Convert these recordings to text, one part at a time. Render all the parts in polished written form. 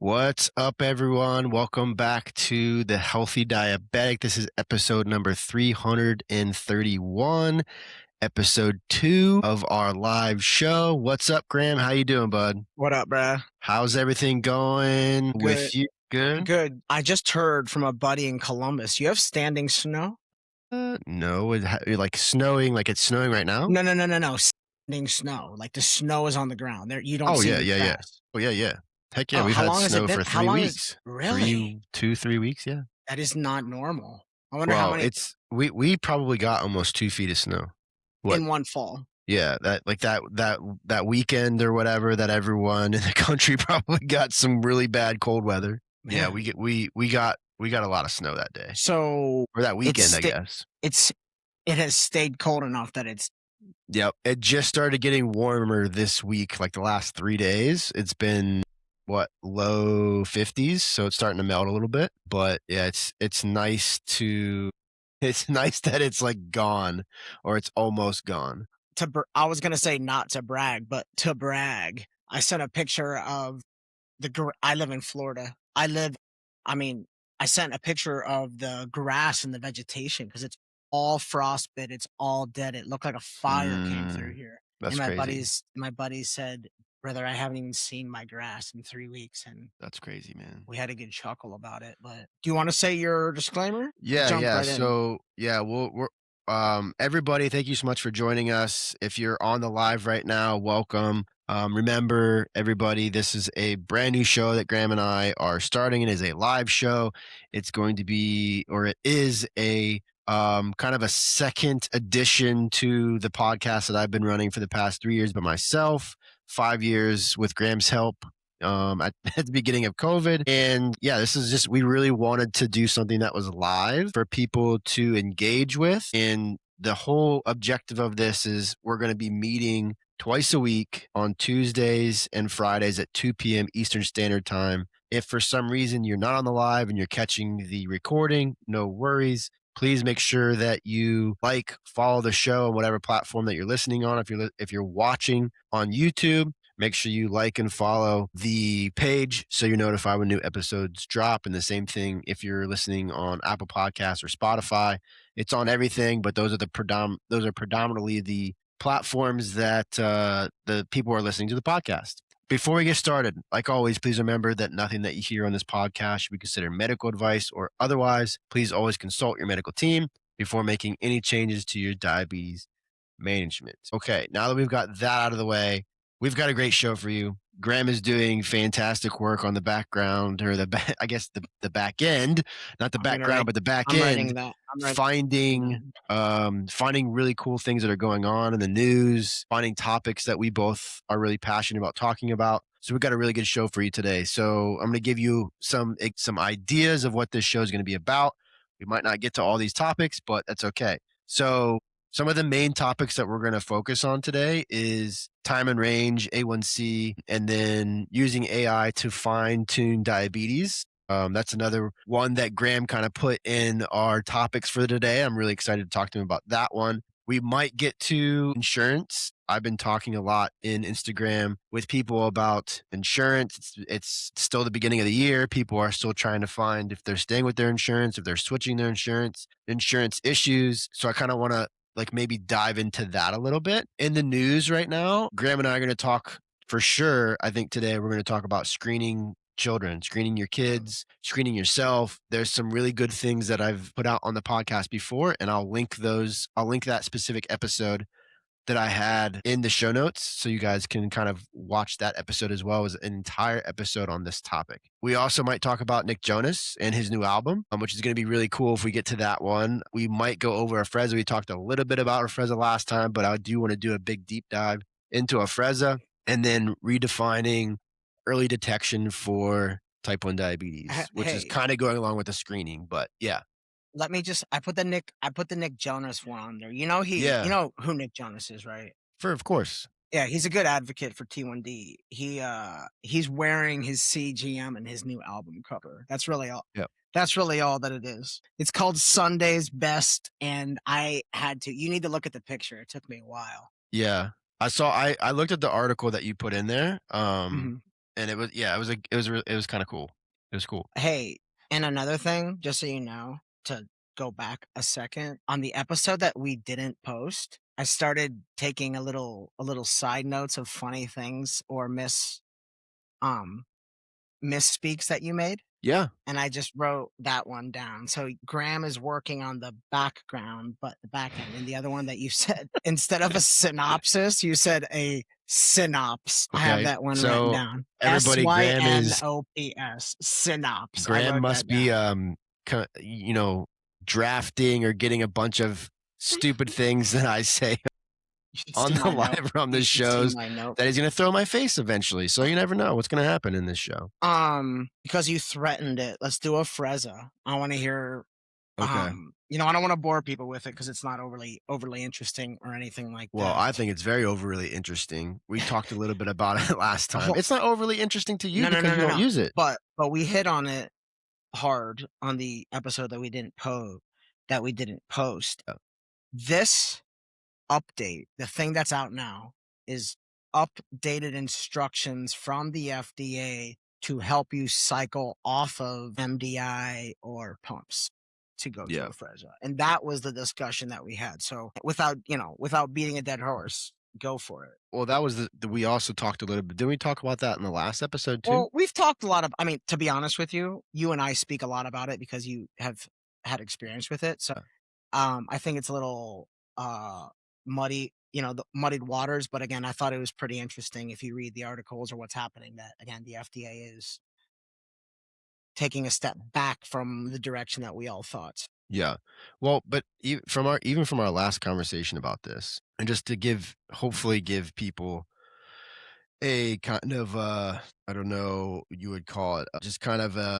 What's up, everyone? Welcome back to The Healthy Diabetic. This is episode number 331, episode 2 of our live show. What's up, Graham? How you doing, bud? What up, bruh? How's everything going Good. with you? Good? Good. I just heard from a buddy in Columbus. You have standing snow? No, like snowing, like it's snowing right now? No. Standing snow. Like the snow is on the ground. There, you don't Oh, see yeah, any yeah, yeah. grass. Oh, yeah, yeah. Heck yeah, Oh, we've how had long has it snow been? for How 3 long is weeks. really? 3 weeks, yeah. That is not normal. I wonder how Well, many we probably got almost 2 feet of snow. What? in one fall. Yeah, that weekend or whatever that everyone in the country probably got some really bad cold weather. Yeah, Man. we got a lot of snow that day. So Or that it's weekend, I guess. it has stayed cold enough that it's Yep. It just started getting warmer this week, like the last 3 days. It's been low 50s, so it's starting to melt a little bit. But yeah, it's nice to it's nice that it's like gone or it's almost gone. I was gonna say not to brag, but to brag. I sent a picture of I live in Florida. I mean, I sent a picture of the grass and the vegetation because it's all frostbit. It's all dead. It looked like a fire came through here. That's And crazy. my buddies said, "Brother, I haven't even seen my grass in 3 weeks," and That's crazy, man. we had a good chuckle about it. But do you want to say your disclaimer? Yeah, Jump yeah. right in. So yeah, we're everybody, thank you so much for joining us. If you're on the live right now, welcome. Remember, everybody, this is a brand new show that Graham and I are starting. It is a live show. It's going to be, or it is a kind of a second addition to the podcast that I've been running for the past 3 years by myself, 5 years with Graham's help at the beginning of COVID. And yeah, this is just, we really wanted to do something that was live for people to engage with. And the whole objective of this is we're going to be meeting twice a week on Tuesdays and Fridays at 2 p.m. Eastern Standard Time. If for some reason you're not on the live and you're catching the recording, no worries. Please make sure that you follow the show on whatever platform that you're listening on. If you're watching on YouTube, make sure you like and follow the page so you're notified when new episodes drop. And the same thing if you're listening on Apple Podcasts or Spotify. It's on everything, but those are predominantly the platforms that the people are listening to the podcast. Before we get started, like always, please remember that nothing that you hear on this podcast should be considered medical advice or otherwise. Please always consult your medical team before making any changes to your diabetes management. Okay, now that we've got that out of the way, we've got a great show for you. Graham is doing fantastic work on the background, or I guess the back end, not the I'm gonna background, write. but the back I'm end, writing that. I'm writing. finding finding really cool things that are going on in the news, finding topics that we both are really passionate about talking about. So we've got a really good show for you today. So I'm going to give you some ideas of what this show is going to be about. We might not get to all these topics, but that's okay. So some of the main topics that we're going to focus on today is time and range, A1C, and then using AI to fine tune diabetes. That's another one that Graham kind of put in our topics for today. I'm really excited to talk to him about that one. We might get to insurance. I've been talking a lot in Instagram with people about insurance. It's still the beginning of the year. People are still trying to find if they're staying with their insurance, if they're switching their insurance issues. So I kind of want to maybe dive into that a little bit. In the news right now, Graham and I are going to talk for sure. I think today we're going to talk about screening children, screening your kids, screening yourself. There's some really good things that I've put out on the podcast before, and I'll link that specific episode that I had in the show notes so you guys can kind of watch that episode as well as an entire episode on this topic. We also might talk about Nick Jonas and his new album, which is going to be really cool if we get to that one. We might go over Afrezza. We talked a little bit about Afrezza last time, but I do want to do a big deep dive into Afrezza and then redefining early detection for type 1 diabetes, which is Hey, kind of going along with the screening, but yeah. let me just I put the Nick Jonas one on there. You Yeah, know who Nick Jonas is, right? of course. Yeah, he's a good advocate for T1D. He's wearing his CGM in his new album cover. That's really all. Yep. That's really all that it is. It's called Sunday's Best, and you need to look at the picture. It took me a while. Yeah. I looked at the article that you put in there. Mhm. and it was yeah, it was kind of cool. It was cool. Hey, and another thing, just so you know, to go back a second, on the episode that we didn't post, I started taking a little side notes of funny things or um misspeaks that you made. Yeah. And I just wrote that one down. So Graham is working on the background, but the back end. And the other one that you said, instead of a synopsis, you said a synops. I have Okay. that one written So down. everybody, Synops. Synops. I Graham wrote must that be down. drafting or getting a bunch of stupid things that I say You should on see the my note. live from You the should see shows my note. that he's going to throw in my face eventually. So you never know what's going to happen in this show. Because you threatened it. Let's do a Frezza. I want to hear Okay. I don't want to bore people with it because it's not overly interesting or anything like Well, that. I think it's very overly interesting. We talked a little bit about it last time. Oh, It's not overly interesting to you no, no, because no, you no, don't no. use it. But we hit on it hard on the episode that we didn't post. Yeah. This update, the thing that's out now, is updated instructions from the FDA to help you cycle off of MDI or pumps to go to Yeah. Afrezza. And that was the discussion that we had. So without beating a dead horse, go for it. Well, that was we also talked a little bit. Didn't we talk about that in the last episode too? Well, we've talked a lot of I mean, to be honest with you, you and I speak a lot about it because you have had experience with it. So, Yeah. I think it's a little, uh, muddy, the muddied waters, but again, I thought it was pretty interesting if you read the articles or what's happening that, again, the FDA is taking a step back from the direction that we all thought. Yeah. Well, but even from our last conversation about this, and just to hopefully give people a kind of I don't know what you would call it, just kind of a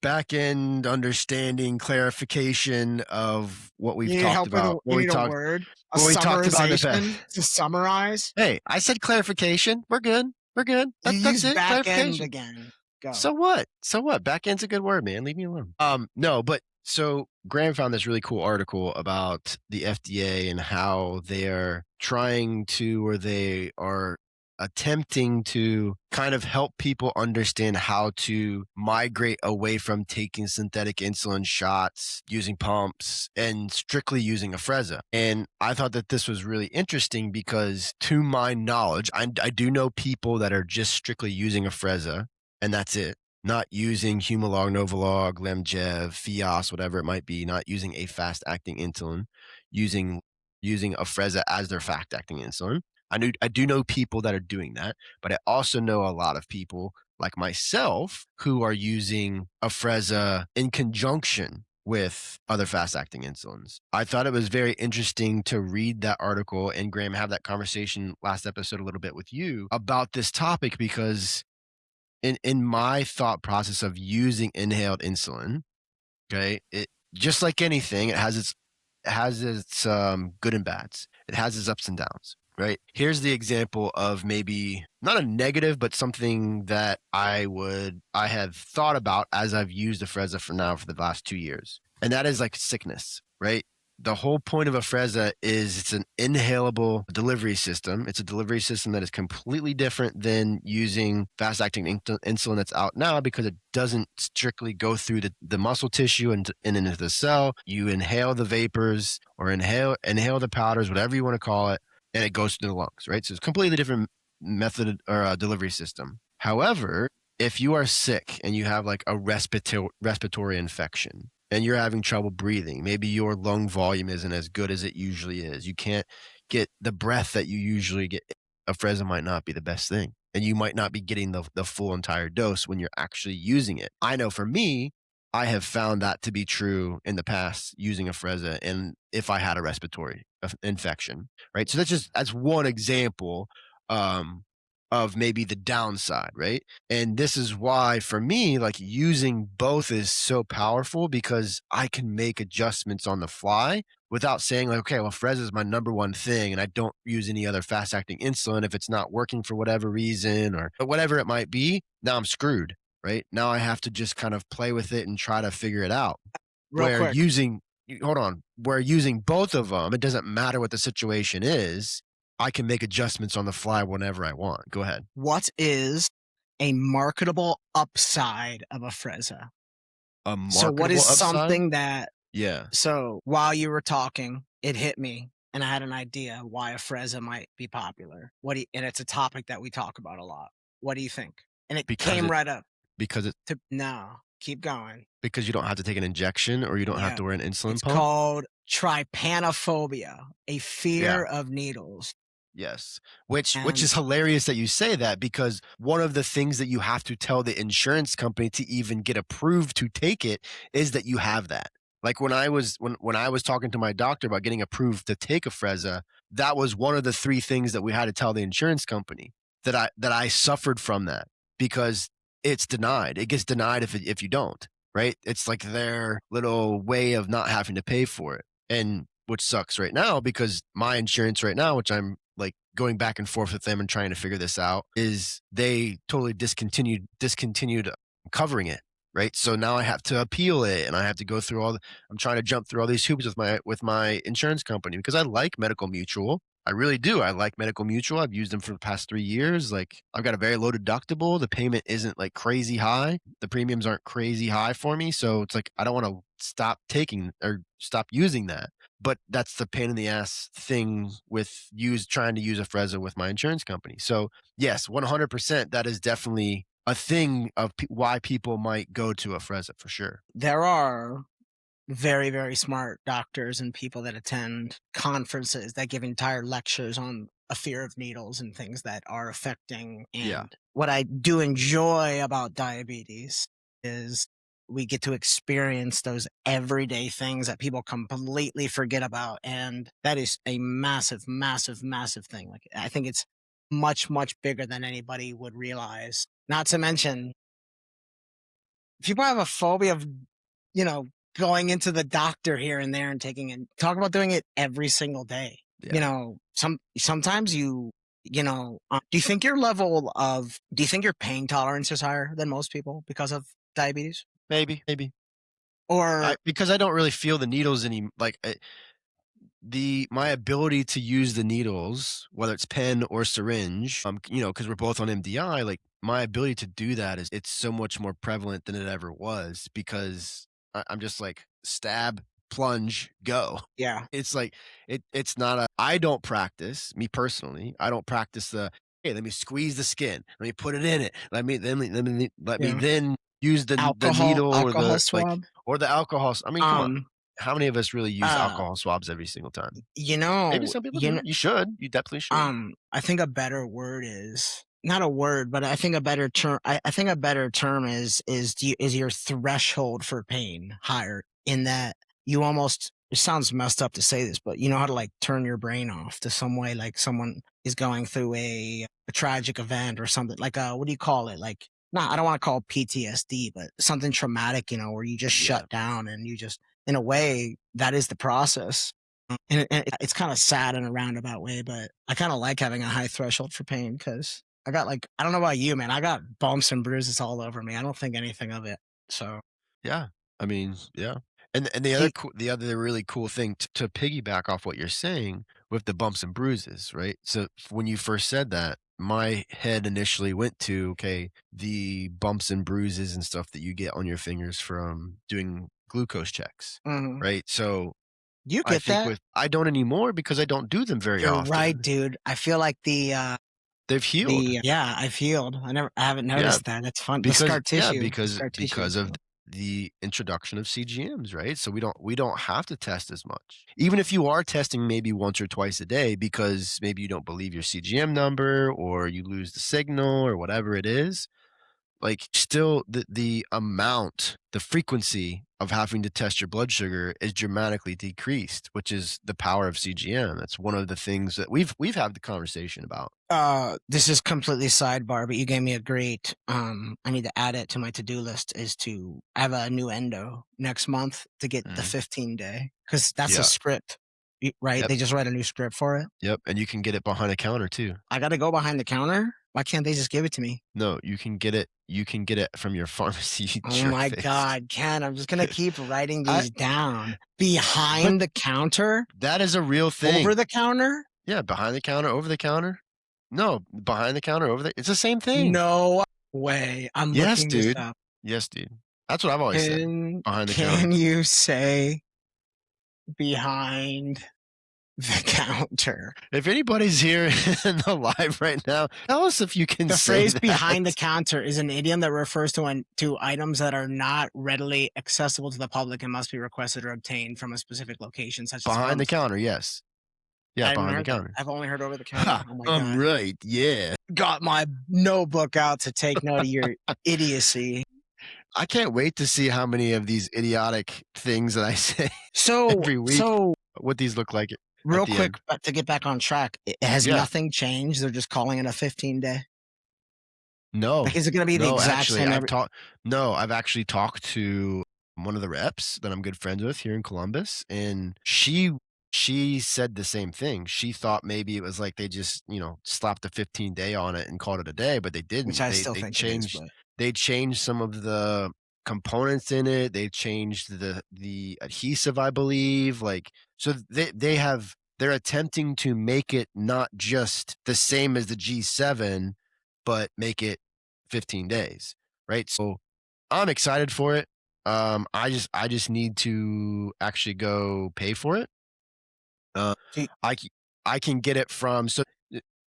back end understanding, clarification of what we've You need talked help with about, you need a word, a what we talked about in the past. summarization to summarize? Hey, I said clarification. We're good. We're good. You That's use it. back end Clarification. again. Go. So what? So what? Back end's a good word, man. Leave me alone. No, but so Graham found this really cool article about the FDA and how they're trying to, or they are attempting to kind of help people understand how to migrate away from taking synthetic insulin shots, using pumps, and strictly using Afrezza. And I thought that this was really interesting because, to my knowledge, I do know people that are just strictly using Afrezza and that's it. Not using Humalog, Novolog, Lemjev, Fios, whatever it might be, not using a fast-acting insulin, using Afrezza as their fast-acting insulin. I do know people that are doing that, but I also know a lot of people like myself who are using Afrezza in conjunction with other fast-acting insulins. I thought it was very interesting to read that article and Graham have that conversation last episode a little bit with you about this topic because in my thought process of using inhaled insulin, okay, it just like anything, it has its good and bads. It has its ups and downs, right? Here's the example of maybe not a negative, but something that I have thought about as I've used Afrezza for the last 2 years, and that is like sickness, right? The whole point of Afrezza is it's an inhalable delivery system. It's a delivery system that is completely different than using fast-acting insulin that's out now because it doesn't strictly go through the muscle tissue and into the cell. You inhale the vapors or inhale the powders, whatever you want to call it, and it goes to the lungs, right? So it's a completely different method or delivery system. However, if you are sick and you have like a respiratory infection and you're having trouble breathing, maybe your lung volume isn't as good as it usually is. You can't get the breath that you usually get. Afrezza might not be the best thing, and you might not be getting the full entire dose when you're actually using it. I know for me, I have found that to be true in the past using Afrezza, and if I had a respiratory infection, right? So that's one example um, of maybe the downside, right? And this is why for me, like using both is so powerful because I can make adjustments on the fly without saying like, okay, well, Frezza is my number one thing and I don't use any other fast acting insulin if it's not working for whatever reason or whatever it might be. Now I'm screwed, right? Now I have to just kind of play with it and try to figure it out. Real Where quick, using both of them, it doesn't matter what the situation is. I can make adjustments on the fly whenever I want. Go ahead. what is a marketable upside of Afrezza. A So what is marketable upside? something that Yeah. so while you were talking, it hit me and I had an idea why Afrezza might be popular. And it's a topic that we talk about a lot. What do you think? And it Because came it right up because it to no, keep going. because you don't have to take an injection or you don't have Yeah. to wear an insulin It's pump? called trypanophobia, a Yeah. fear of needles. Yes. Which And is hilarious that you say that because one of the things that you have to tell the insurance company to even get approved to take it is that you have that. Like when I was talking to my doctor about getting approved to take Afrezza, that was one of the 3 things that we had to tell the insurance company that I suffered from that because it's denied. It gets denied if you don't, right? It's like their little way of not having to pay for it. And which sucks right now because my insurance right now, which I'm like going back and forth with them and trying to figure this out, is they totally discontinued covering it. Right. So now I have to appeal it and I have to go through I'm trying to jump through all these hoops with my insurance company because I like Medical Mutual. I really do. I like Medical Mutual. I've used them for the past 3 years. Like I've got a very low deductible. The payment isn't like crazy high. The premiums aren't crazy high for me. So it's like I don't want to stop taking or stop using that. But that's the pain in the ass thing with trying to use Afrezza with my insurance company. So yes, 100%. That is definitely a thing of why people might go to Afrezza for sure. there are very, very smart doctors and people that attend conferences that give entire lectures on a fear of needles and things that are affecting. Yeah. And what I do enjoy about diabetes is we get to experience those everyday things that people completely forget about. And that is a massive, massive, massive thing. Like, I think it's much, much bigger than anybody would realize. Not to mention, people have a phobia of, you know, going into the doctor here and there and taking it. Talk about doing it every single day. You Yeah. know, sometimes do you think do you think your pain tolerance is higher than most people because of diabetes? Maybe. Or Because I don't really feel the needles any like my ability to use the needles, whether it's pen or syringe, because we're both on MDI, like my ability to do that it's so much more prevalent than it ever was because I'm just like stab, plunge, go. yeah, It's like it's not a I don't practice, me personally, I don't practice hey, let me squeeze the skin, let me put it in it, let me yeah. then use the Alcohol, needle or alcohol the like swab. or the alcohol. I mean, come on. Um, How many of us really use uh, alcohol swabs every single time? you Maybe know, some people you do. know, You should. You definitely should. I think a better word is not a word, but I think a better term. I think a better term is your threshold for pain higher in that you almost. It sounds messed up to say this, but you know how to like turn your brain off to some way, like someone is going through a tragic event or something. Like what do you call it? Like, I don't want to call it PTSD, but something traumatic, where you just Yeah. shut down and you just, in a way, that is the process. And it's kind of sad in a roundabout way, but I kind of like having a high threshold for pain because I got like, I don't know about you, man. I got bumps and bruises all over me. I don't think anything of it. So Yeah. I mean, yeah. And he, the other really cool thing to piggyback off what you're saying with the bumps and bruises, right? So when you first said that, my head initially went to okay, the bumps and bruises and stuff that you get on your fingers from doing glucose checks, mhm. right? So You I get think that. with I don't anymore because I don't do them very You're right, often. dude. I feel like They've healed. yeah, I've healed. I haven't Yeah, noticed that. It's fun. The scar tissue is because of healed. the introduction of CGMs, right? So we don't have to test as much. Even if you are testing maybe once or twice a day because maybe you don't believe your CGM number or you lose the signal or whatever it is, like still the amount, the frequency of having to test your blood sugar is dramatically decreased, which is the power of CGM. That's one of the things that we've had the conversation about. This is completely sidebar, but you gave me a great, I need to add it to my to-do list is to have a new endo next month to get the Mhm. 15-day because that's a Yeah. script, right? Yep. They just write a new script for it. Yep. And you can get it behind a counter too. I got to go behind the counter. Why can't they just give it to me? No, you can get it from your pharmacy Oh my therapist. God, Ken, I'm just going to keep writing I these down. but Behind the counter? that is a real Over thing. the counter? Yeah, behind the counter, over the counter. No, behind the counter, over the it's the same thing. No way. I'm Yes, looking this dude. up. Yes, dude. That's what I've always said. Behind the Can counter. you say behind the counter? If anybody's here in the live right now, tell us if you can The say phrase behind the that. counter is an idiom that refers to items that are not readily accessible to the public and must be requested or obtained from a specific location, such as Behind the pharmacy. counter, yes. Yeah, I haven't behind the heard that. counter. I've only heard over the counter. Ha! Oh my I'm god. right, yeah. Got my notebook out to take note of your idiocy. I can't wait to see how many of these idiotic things that I say So every week, so what these look like at real the quick, end. to get back on track, has Yeah. nothing changed? They're just calling it a 15-day? No. Like, is it gonna be the No, exact actually, same every I've actually talked to one of the reps that I'm good friends with here in Columbus, and she said the same thing. She thought maybe it was like they just, slapped a 15-day on it and called it a day, but they which didn't. I They still they think it is, changed but they changed some of the components in it. They changed the adhesive, I believe. Like, so they're attempting to make it not just the same as the G7, but make it 15 days, right? So I'm excited for it. I just need to actually go pay for it. Uh, see I c- I can get it from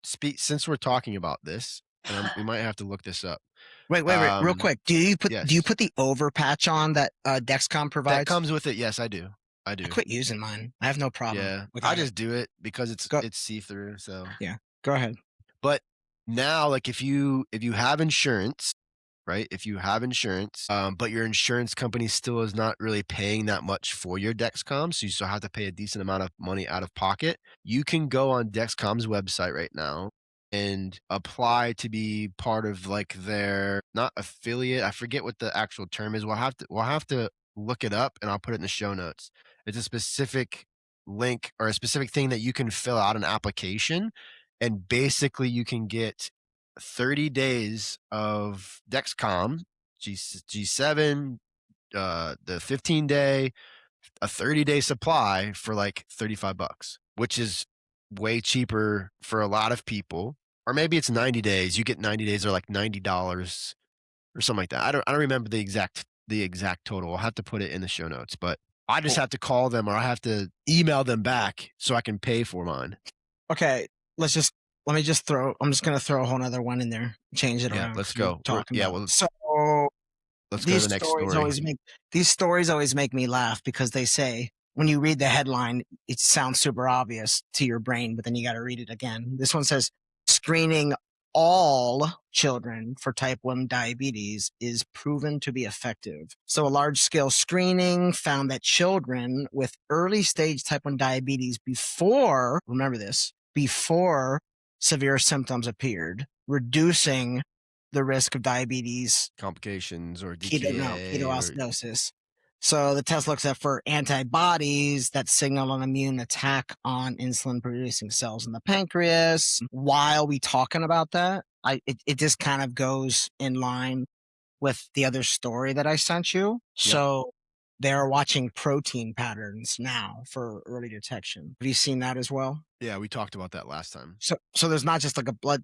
since we're talking about this, and we might have to look this up. wait, real quick. Do you Yes, put the over patch on that, Dexcom that provides? comes with it. Yes, I do. I I do. quit using mine. I have no problem Yeah, I without it. just do it because it's Go it's see through. So, yeah, go ahead. but now, like if you have insurance, right? If you have insurance, but your insurance company still is not really paying that much for your Dexcom, so you still have to pay a decent amount of money out of pocket. You can go on Dexcom's website right now and apply to be part of like their not affiliate. I forget what the actual term is. We'll have to look it up and I'll put it in the show notes. It's a specific link or a specific thing that you can fill out an application and basically you can get 30 days of Dexcom, G7, the 15-day, a 30-day supply for like $35, which is way cheaper for a lot of people. Or maybe it's 90 days. You get 90 days or like $90 or something like that. I don't remember the exact total. I'll have to put it in the show notes, but I just Well, have to call them or I have to email them back so I can pay for mine. okay, let me just throw I'm just gonna throw a whole 'nother one in there, change it Yeah, around let's because we're go. talking about Well, so let's go to these the next stories story. always make these stories always make me laugh because they say when you read the headline, it sounds super obvious to your brain, but then you got to read it again. This one says screening all children for type 1 diabetes is proven to be effective. So, a large scale screening found that children with early stage type 1 diabetes remember this, before severe symptoms appeared, reducing the risk of diabetes Complications or DKA or ketoacidosis. So the test looks at for antibodies that signal an immune attack on insulin producing cells in the pancreas. While we talking about that, it just kind of goes in line with the other story that I sent you. yep. So they're watching protein patterns now for early detection. Have you seen that as well? Yeah, we talked about that last time. So there's not just a blood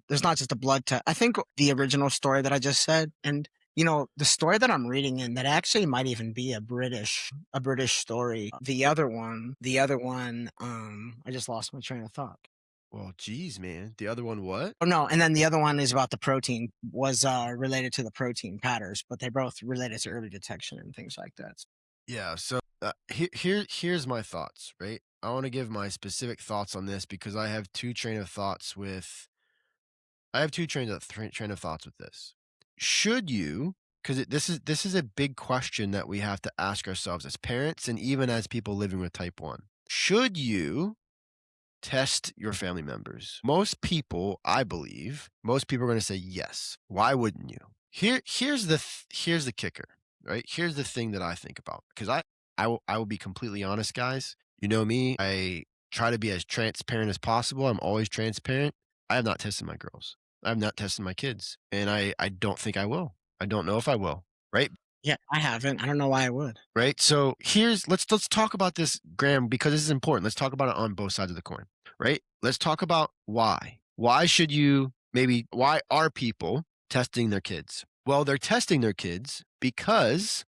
test. I think the original story that I just said, and the story that I'm reading in that actually might even be a British story. The other one, I just lost my train of thought. Well, geez, man. The other one, what? Oh no, and then the other one is about the protein was related to the protein patterns, but they both related to early detection and things like that. Yeah. So here's my thoughts. Right. I want to give my specific thoughts on this because I have two train of thoughts with. I have two train of thoughts with this. Should you? Because this is a big question that we have to ask ourselves as parents and even as people living with type 1. Should you test your family members? Most people, I believe, most people are going to say yes. Why wouldn't you? Here's the kicker, right? Here's the thing that I think about because I will be completely honest, guys. You know me, I try to be as transparent as possible. I'm always transparent. I have not tested my girls. I have not tested my kids, and I don't think I will. I don't know if I will. Right? Yeah, I haven't. I don't know why I would. Right. So let's talk about this, Graham, because this is important. Let's talk about it on both sides of the coin. Right. Let's talk about why. Why are people testing their kids. Well, they're testing their kids because,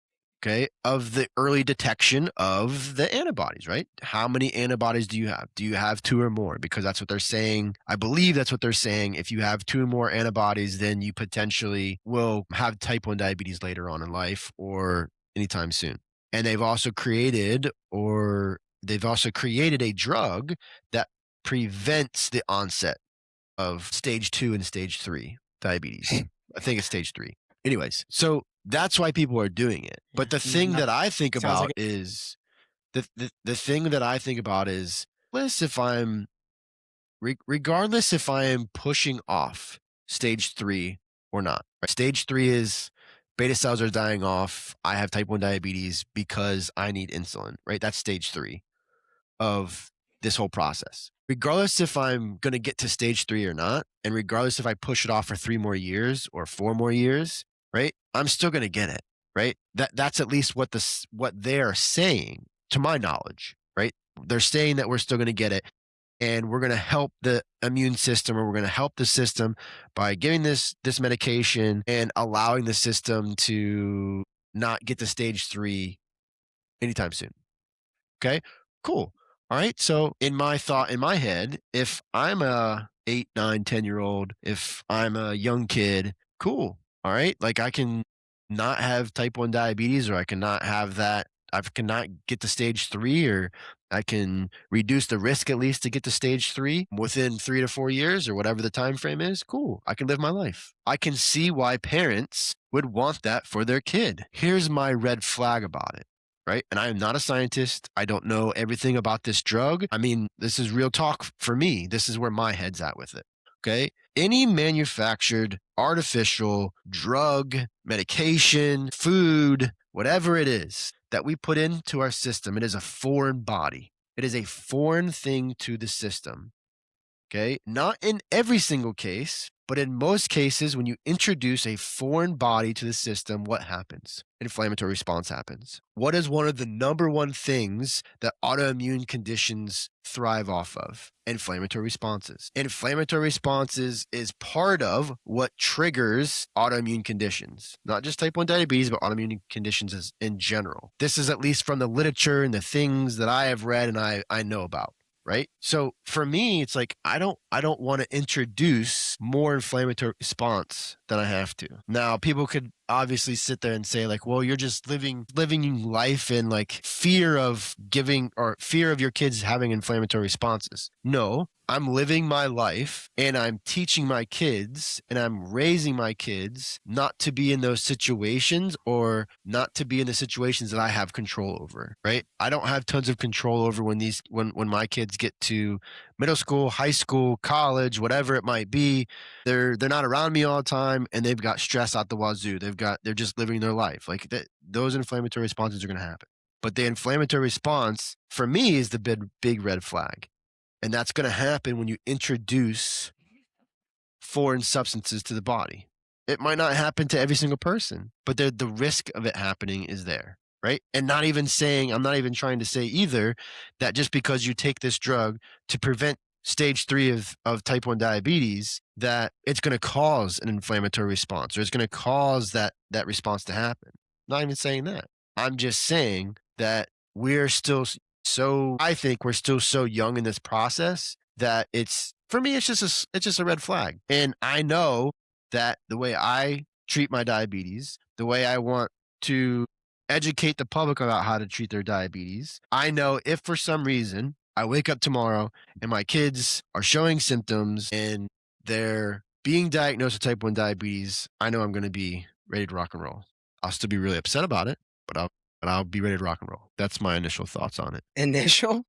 okay, of the early detection of the antibodies, right? How many antibodies do you have? Do you have two or more? Because that's what they're saying. I believe that's what they're saying. If you have two or more antibodies, then you potentially will have type 1 diabetes later on in life or anytime soon. And they've also created a drug that prevents the onset of stage 2 and stage 3 diabetes. I think it's stage 3. Anyways, so that's why people are doing it. But the thing That that I think sounds like about is the thing that I think about is regardless if I'm regardless if I am pushing off stage 3 or not. Right? Stage 3 is beta cells are dying off. I have type 1 diabetes because I need insulin, right? That's stage 3 of this whole process. Regardless if I'm going to get to stage 3 or not, and regardless if I push it off for 3 more years or 4 more years, right? I'm still going to get it, right? That's at least what they're saying to my knowledge, right? They're saying that we're still going to get it and we're going to help the immune system, or we're going to help the system by giving this medication and allowing the system to not get to stage 3 anytime soon. Okay, cool. All right. So in my head, if I'm a 8, 9, 10 year old, if I'm a young kid, cool. All right. Like I can not have type 1 diabetes, or I cannot have that. I cannot get to stage 3, or I can reduce the risk at least to get to stage 3 within 3 to 4 years, or whatever the time frame is. Cool. I can live my life. I can see why parents would want that for their kid. Here's my red flag about it, right? And I am not a scientist. I don't know everything about this drug. I mean, this is real talk for me. This is where my head's at with it. Okay. Any manufactured artificial drug, medication, food, whatever it is that we put into our system, it is a foreign body. It is a foreign thing to the system. Okay. Not in every single case, but in most cases, when you introduce a foreign body to the system, what happens? Inflammatory response happens. What is one of the number one things that autoimmune conditions thrive off of? Inflammatory responses. Inflammatory responses is part of what triggers autoimmune conditions, not just type 1 diabetes, but autoimmune conditions in general. This is at least from the literature and the things that I have read and I know about. Right. So for me, it's like I don't want to introduce more inflammatory response than I have to. Now, people could obviously sit there and say, like, well, you're just living life in like fear of your kids having inflammatory responses. No, I'm living my life and I'm teaching my kids and I'm raising my kids not to be in those situations, or not to be in the situations that I have control over, right? I don't have tons of control over when my kids get to middle school, high school, college, whatever it might be. They're not around me all the time and they've got stress out the wazoo. They're just living their life. Like those inflammatory responses are going to happen. But the inflammatory response for me is the big red flag. And that's going to happen when you introduce foreign substances to the body. It might not happen to every single person, but the risk of it happening is there, right? And I'm not even trying to say either that just because you take this drug to prevent stage 3 of type 1 diabetes, that it's going to cause an inflammatory response, or it's going to cause that response to happen. I'm not even saying that. I'm just saying that I think we're still so young in this process that for me, it's just a red flag. And I know that the way I treat my diabetes, the way I want to educate the public about how to treat their diabetes, I know if for some reason I wake up tomorrow and my kids are showing symptoms and they're being diagnosed with type 1 diabetes, I know I'm going to be ready to rock and roll. I'll still be really upset about it, but I'll be ready to rock and roll. That's my initial thoughts on it. initial.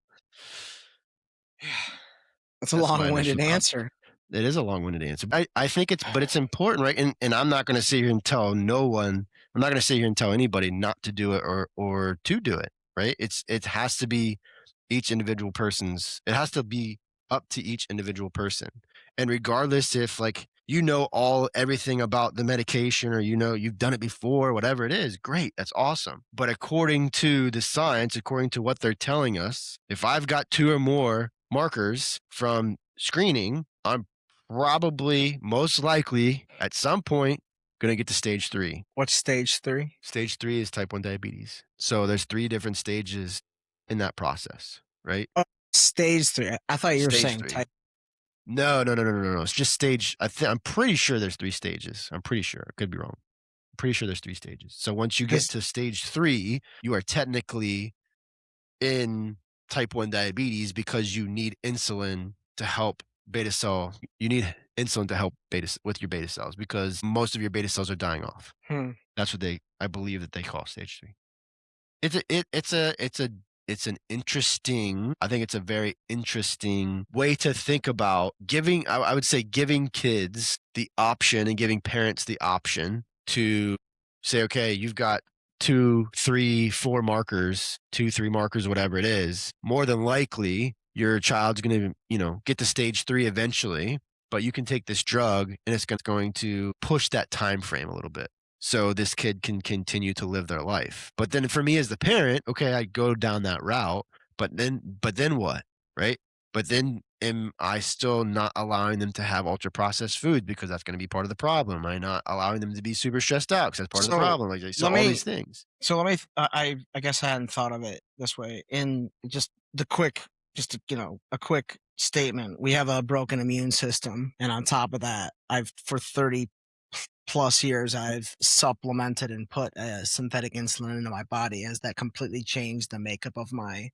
That's a That's my initial long-winded thoughts. answer. It is a long-winded answer. I think it's important, right? And I'm not going to sit here and tell no one. I'm not going to sit here and tell anybody not to do it or to do it, right? It has to be each individual person's. It has to be up to each individual person. And regardless if like everything about the medication, or you've done it before, whatever it is, great, that's awesome. But according to the science, according to what they're telling us, if I've got 2 or more markers from screening, I'm probably, most likely, at some point, gonna get to stage 3. What's stage 3? Stage 3 is type 1 diabetes. So there's 3 different stages in that process, right? Oh, stage 3. I thought you were Stage saying 3. type. No, no, no, no, no, no, no. It's just stage. I'm pretty sure there's 3 stages. I'm pretty sure. I could be wrong. I'm pretty sure there's 3 stages. So once you get Because to stage 3, you are technically in type 1 diabetes because you need insulin to help beta cell. You need insulin to help with your beta cells because most of your beta cells are dying off. hmm. That's what I believe that they call stage 3. It's an interesting, I think it's a very interesting way to think about giving, I would say giving kids the option and giving parents the option to say, okay, you've got 2, 3, 4 markers, 2, 3 markers, whatever it is. More than likely, your child's going to, get to stage 3 eventually, but you can take this drug and it's going to push that time frame a little bit so this kid can continue to live their life. But then for me as the parent, okay, I go down that route, but then what? Right? But then am I still not allowing them to have ultra processed food because that's going to be part of the problem? Am I not allowing them to be super stressed out because that's part of the So problem? Like so let all me these things. I guess I hadn't thought of it this way. In just the quick, just a quick statement. We have a broken immune system, and on top of that, I've for 30 plus years I've supplemented and put synthetic insulin into my body. Has that completely changed the makeup of my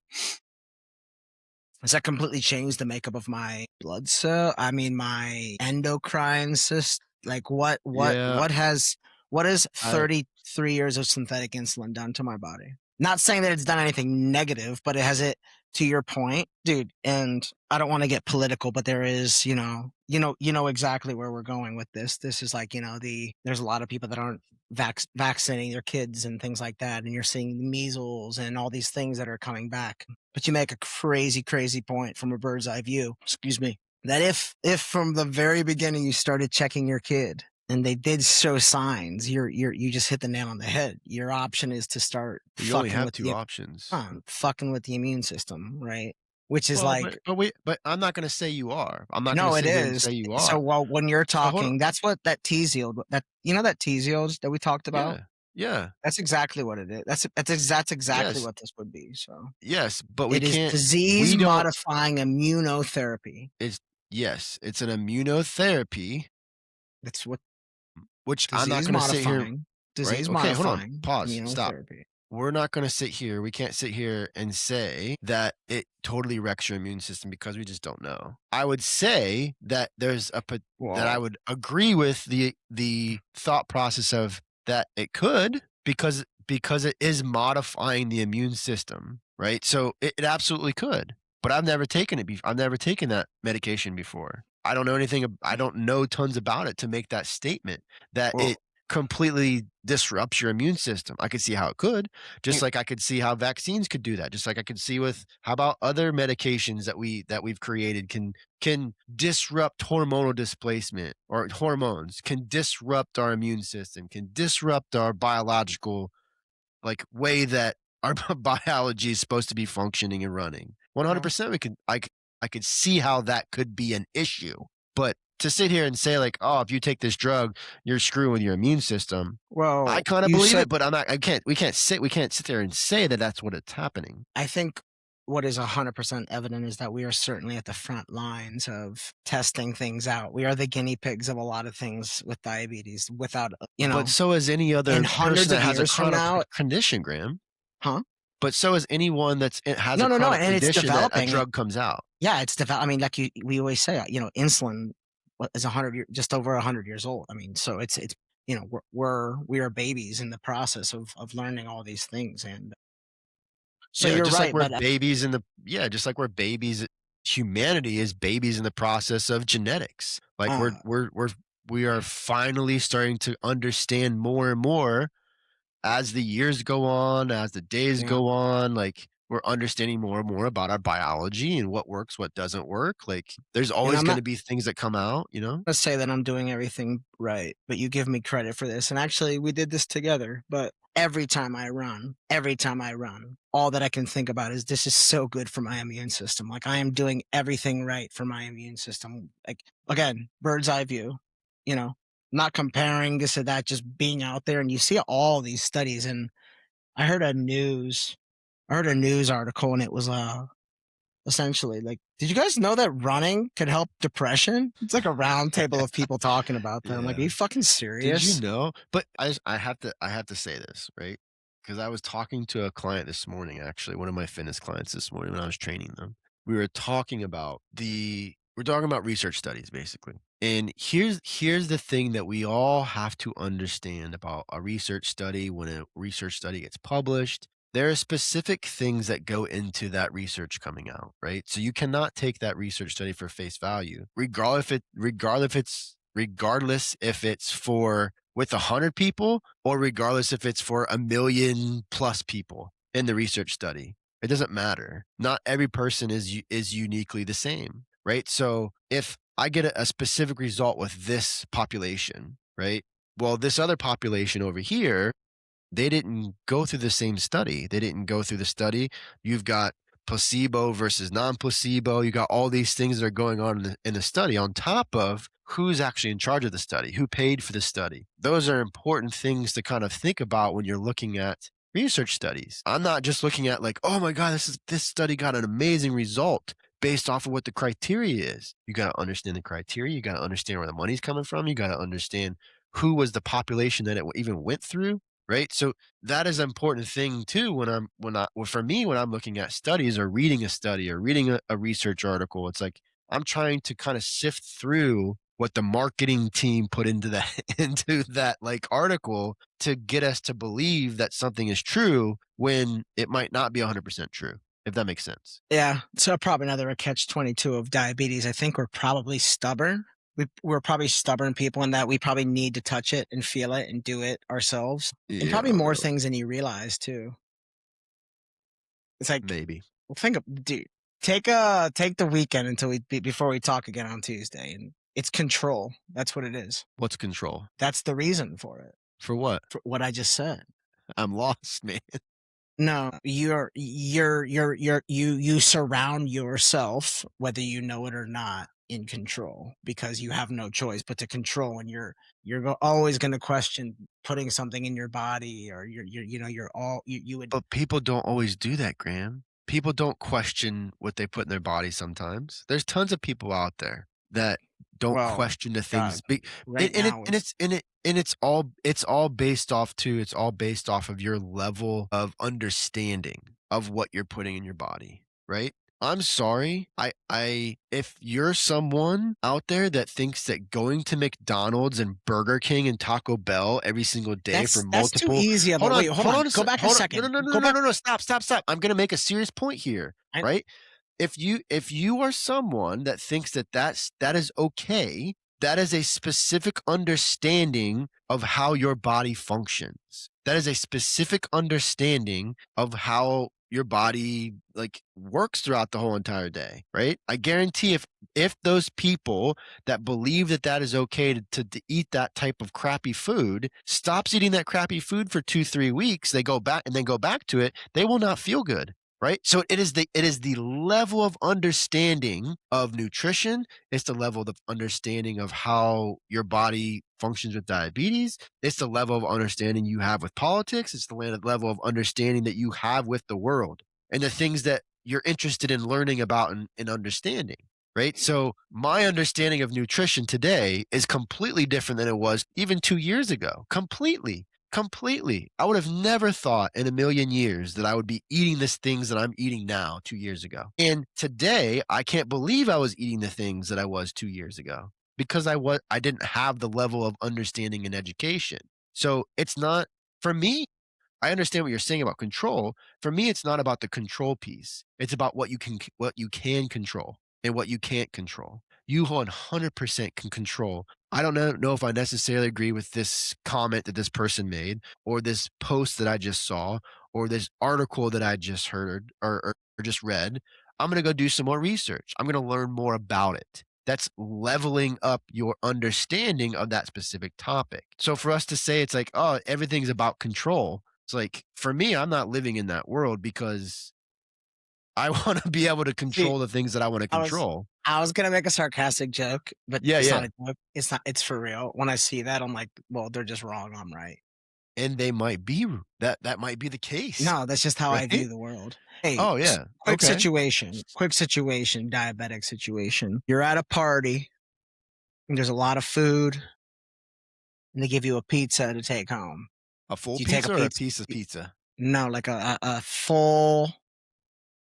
Has that completely changed the makeup of my blood cell? I mean, my endocrine system. Like, Yeah, what has I 33 years of synthetic insulin done to my body? Not saying that it's done anything negative, but it has it to your point, dude. And I don't want to get political, but there is, you know exactly where we're going with this. This is like, there's a lot of people that aren't vaccinating their kids and things like that, and you're seeing measles and all these things that are coming back. But you make a crazy, crazy point from a bird's eye view. Excuse me. That if from the very beginning you started checking your kid and they did show signs, you just hit the nail on the head. Your option is to start you only have 2 options. fucking with the immune system, right? Which is Well, like, but I'm not going to say you are. I'm not going to no, it sit here and is. say you So, are. well, when you're So hold on. talking, that's what that Tzield, that Tzield that we talked about. Yeah. Yeah. That's exactly what it is. That's exactly Yes. what this would be. So Yes, but we it is can't disease we don't modifying immunotherapy. it's yes, it's an immunotherapy, That's what which I'm not disease going to sit here, modifying right? disease Okay, hold on. modifying Pause. Stop. immunotherapy. We're not going to sit here. We can't sit here and say that it totally wrecks your immune system because we just don't know. I would say that that I Well, would agree with the thought process of that it could because it is modifying the immune system, right? So it absolutely could. But I've never taken it I've never taken that medication before. I don't know anything I don't know tons about it to make that statement that well, it completely disrupts your immune system. I could see how it could, just y- like I could see how vaccines could do that. Just like I could see with how about other medications that we've created can disrupt hormonal displacement or hormones, can disrupt our immune system, can disrupt our biological like way that our biology is supposed to be functioning and running. well, 100% I could see how that could be an issue. But to sit here and say like, "Oh, if you take this drug, you're screwing with your immune system." I well, kind of you believe said, it, but I'm not we can't sit there and say that that's what it's happening. I think what is 100% evident is that we are certainly at the front lines of testing things out. We are the guinea pigs of a lot of things with diabetes without, But so is any in other person hundreds that of has a years from chronic now, condition, Graham. huh? But so is anyone has No, a no, no. chronic And it's condition that a developing. drug comes out. Yeah, it's I mean, like we always say, insulin is just over 100 years old. I mean, so it's we are babies in the process of learning all these things, and so Yeah, you're just like right. we're But babies in the yeah, just like we're babies humanity is babies in the process of genetics. Like uh, we are finally starting to understand more and more as the years go on, as the days yeah, go on, like we're understanding more and more about our biology and what works, what doesn't work. Like there's and always I'm going not to be things that come out, you know? gonna say that I'm doing everything right, but you give me credit for this. And actually, we did this together. But every time I run, all that I can think about is this is so good for my immune system. Like I am doing everything right for my immune system. Like again, bird's eye view, you know, not comparing this or that, just being out there and you see all these studies. And I heard a news, I heard a news article and it was essentially like, did you guys know that running could help depression? It's like a round table of people talking about that. I'm like, are Yeah. you fucking Did you serious? know? But I have to say this, right? Because I was talking to a client this morning, actually, one of my fitness clients this morning when I was training them. We're talking about research studies basically. And here's the thing that we all have to understand about a research study. When a research study gets published, there are specific things that go into that research coming out, right? So you cannot take that research study for face value, regardless if it's for with 100 people or regardless if it's for 1 million plus people in the research study. It doesn't matter. Not every person is uniquely the same, right? So if I get a specific result with this population, right? Well, this other population over here, they didn't go through the same study. They didn't go through the study. You've got placebo versus non-placebo. You got all these things that are going on in the study on top of who's actually in charge of the study, who paid for the study. Those are important things to kind of think about when you're looking at research studies. I'm not just looking at like, oh my God, this study got an amazing result based off of what the criteria is. You got to understand the criteria. You got to understand where the money's coming from. You got to understand who was the population that it even went through, right? So that is an important thing too well, for me when I'm looking at studies or reading a study or reading a research article. It's like I'm trying to kind of sift through what the marketing team put into that into that like article to get us to believe that something is true when it might not be 100% true, if that makes sense. Yeah. So probably another catch 22 of diabetes. I think we're probably stubborn. We're probably stubborn people in that we probably need to touch it and feel it and do it ourselves. And Yeah, probably not more really. things than you realize too. It's like, Maybe. well, think of, dude, take the weekend until before we talk again on Tuesday. And it's control. That's what it is. What's control? That's the reason for it. For what? For what I just said. I'm lost, man. No, you surround yourself, whether you know it or not, in control because you have no choice but to control, and always going to question putting something in your body, or you're all you would. But people don't always do that, Graham. People don't question what they put in their body sometimes. There's tons of people out there that don't Well, question the God, things. right now it's It's all based off too. It's all based off of your level of understanding of what you're putting in your body, right? I'm sorry. If you're someone out there that thinks that going to McDonald's and Burger King and Taco Bell every single day for that's too multiple easy of a wait. Hold hold on, on a go sec, back a hold on. No, no, second. no, no, Go no, back. no, no. Stop, stop, stop. I'm gonna make a serious point here, I, right? If you are someone that thinks that is okay, that is a specific understanding of how your body functions. That is a specific understanding of how your body like works throughout the whole entire day, right? I guarantee if those people that believe that that is okay to eat that type of crappy food stops eating that crappy food for 2 3 weeks, they go back and then go back to it, they will not feel good, right? So it is the level of understanding of nutrition. It's the level of understanding of how your body functions with diabetes. It's the level of understanding you have with politics. It's the level of understanding that you have with the world and the things that you're interested in learning about and understanding. Right. So my understanding of nutrition today is completely different than it was even 2 years ago. Completely. Completely. I would have never thought in a million years that I would be eating the things that I'm eating now 2 years ago. And today, I can't believe I was eating the things that I was 2 years ago because I didn't have the level of understanding and education. So it's not for me. I understand what you're saying about control. For me, it's not about the control piece. It's about what you can control and what you can't control. You 100% can control. I don't know if I necessarily agree with this comment that this person made or this post that I just saw or this article that I just heard or just read. I'm going to go do some more research. I'm going to learn more about it. That's leveling up your understanding of that specific topic. So for us to say it's like, oh, everything's about control, it's like, for me, I'm not living in that world because I want to be able to See, control the things that I want to I was control. I was gonna make a sarcastic joke, but Yeah, it's not yeah. a joke. It's not. It's for real. When I see that, I'm like, well, they're just wrong. I'm right. And they might be that might be the case, No, that's just how I right? view the world. Hey, Oh, yeah. quick Okay. situation. Quick situation. Diabetic situation. You're at a party. And there's a lot of food, and they give you a pizza to take home. A full Do you take a pizza or a pizza? piece of pizza? No, like a full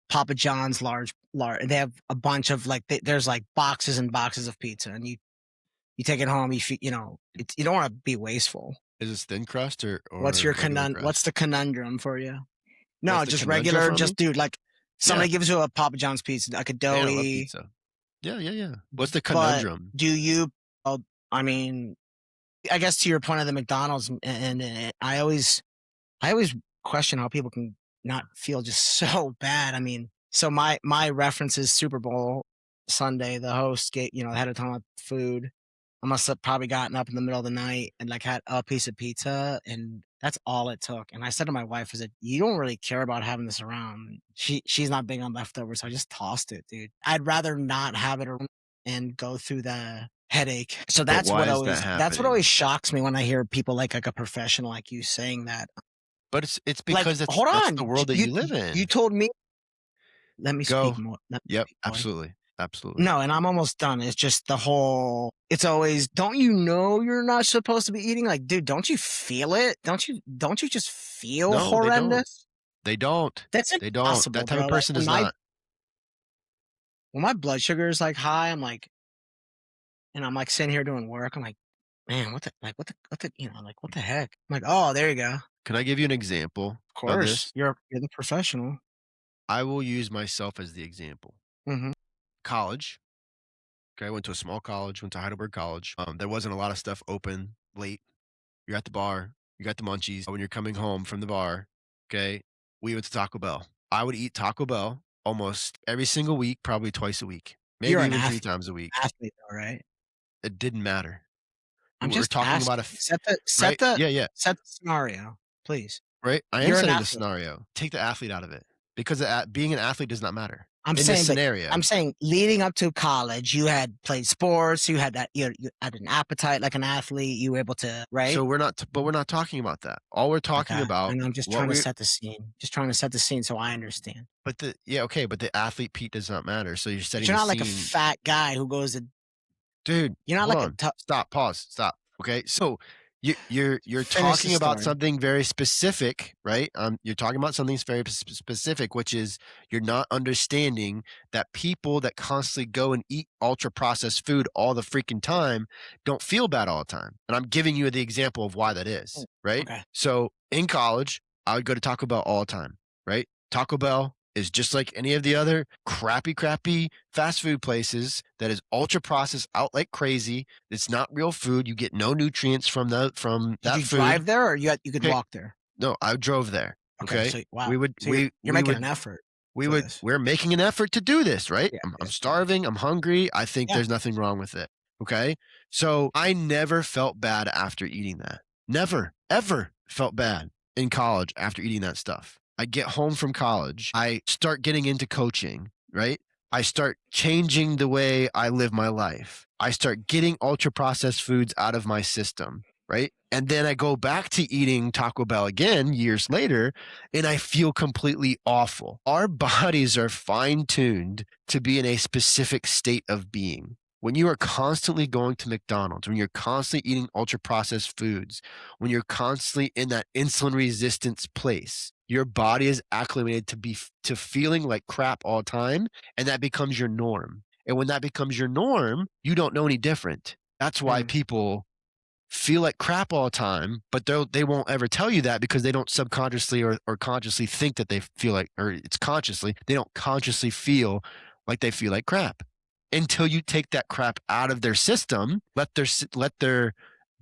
Papa John's large. They have a bunch of like there's like boxes and boxes of pizza, and you take it home. You don't want to be wasteful. Is this thin crust or What's your regular What's crust? the conundrum for you? What's No, the just conundrum regular. for me? Just dude, like Yeah. somebody gives you a Papa John's pizza, like a Man, I love doughy. pizza. Yeah, yeah, yeah. What's the But conundrum? do you? Oh, I mean, I guess to your point of the McDonald's, I always question how people can not feel just so bad. I mean, so my reference is Super Bowl Sunday. The host had a ton of food. I must have probably gotten up in the middle of the night and like had a piece of pizza, and that's all it took. And I said to my wife, "I said you don't really care about having this around." She's not big on leftovers, so I just tossed it, dude. I'd rather not have it around and go through the headache. So But why is that that's what happening? always shocks me when I hear people like a professional like you saying that. But it's Like, because hold that's the on, world that you you live you in. told me let me speak Go. more. Let me Yep, speak, boy. absolutely, absolutely. No, and I'm almost done. It's just the whole it's always, "Don't you know you're not supposed to be eating?" Like, dude, don't you feel it? Don't you just feel No, they don't. horrendous? They don't. That's They don't. impossible, That type of bro. Like, person is not. when my blood sugar is, like, high, I'm, like, sitting here doing work, I'm like, "Man, what the heck?" I'm like, "Oh, there you go. Of Can I give you an example of course. this? You're the professional." I will use myself as the example. Mhm. College. Okay, I went to a small college, went to Heidelberg College. There wasn't a lot of stuff open late. You're at the bar, you got the munchies. When you're coming home from the bar, okay, we went to Taco Bell. I would eat Taco Bell almost every single week, probably twice a week, You're maybe an even 3 times a week. athlete though, right? It didn't matter. I'm We're just talking about a asking. f right? Yeah, yeah, Set the scenario, please. right? I am You're an setting the athlete. scenario. Take the athlete out of it because being an athlete does not matter I'm in this saying, but I'm scenario. saying leading up to college, you had played sports, you had an appetite like an athlete, you were able to, right? So we're not talking about that. All we're talking Okay. about And I'm just what trying to we set the scene. Just trying to set the scene so I understand. but the yeah, okay, but the athlete Pete does not matter. So you're But setting you're the not like a scene. fat guy who goes to Dude, you're not hold like a on. tou Stop, pause, stop. Okay. So you're finish the talking about story. something very specific, right? You're talking about something very specific, which is you're not understanding that people that constantly go and eat ultra processed food all the freaking time don't feel bad all the time. And I'm giving you the example of why that Mm, is, right? okay. So in college, I would go to Taco Bell all the time, right? Taco Bell is just like any of the other crappy fast food places that is ultra processed out like crazy. It's not real food. You get no nutrients from Did that you food. drive there or you could Okay. walk there? No, I drove there. Okay, Okay. so wow. We would So we you're we making an would effort we for would this. we're making an effort to do this, right? Yeah, I'm yeah, yeah. starving, I'm hungry. I think Yeah. there's nothing wrong with it. Okay? So, I never felt bad after eating that. Never, ever felt bad in college after eating that stuff. I get home from college, I start getting into coaching, right? I start changing the way I live my life. I start getting ultra processed foods out of my system, right? And then I go back to eating Taco Bell again years later and I feel completely awful. Our bodies are fine tuned to be in a specific state of being. When you are constantly going to McDonald's, when you're constantly eating ultra processed foods, when you're constantly in that insulin resistance place, your body is acclimated to feeling like crap all the time, and that becomes your norm. And when that becomes your norm, you don't know any different. That's why Mm, people feel like crap all the time, but they won't ever tell you that because they don't subconsciously or consciously think that they feel like, or it's consciously, they don't consciously feel like they feel like crap until you take that crap out of their system, let their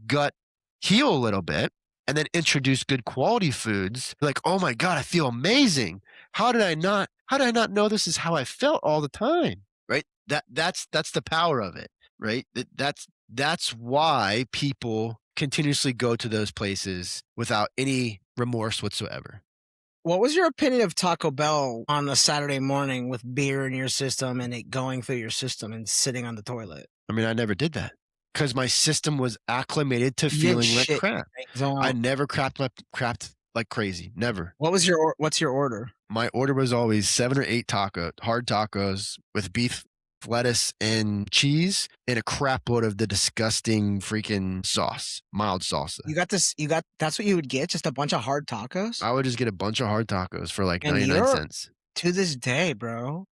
gut heal a little bit, and then introduce good quality foods. Like, oh my God, I feel amazing. How did I not know this is how I felt all the time? Right? That's the power of it, right? That's why people continuously go to those places without any remorse whatsoever. What was your opinion of Taco Bell on a Saturday morning with beer in your system and it going through your system and sitting on the toilet? I mean, I never did that because my system was acclimated to You didn't feeling like shit crap. your brains I out. never crapped like crazy. Never. What's your order? My order was always 7 or 8 hard tacos with beef, lettuce, and cheese, and a crap load of the disgusting freaking sauce, mild salsa. That's what you would get, just a bunch of hard tacos? I would just get a bunch of hard tacos for like And 99 you're cents. to this day, bro,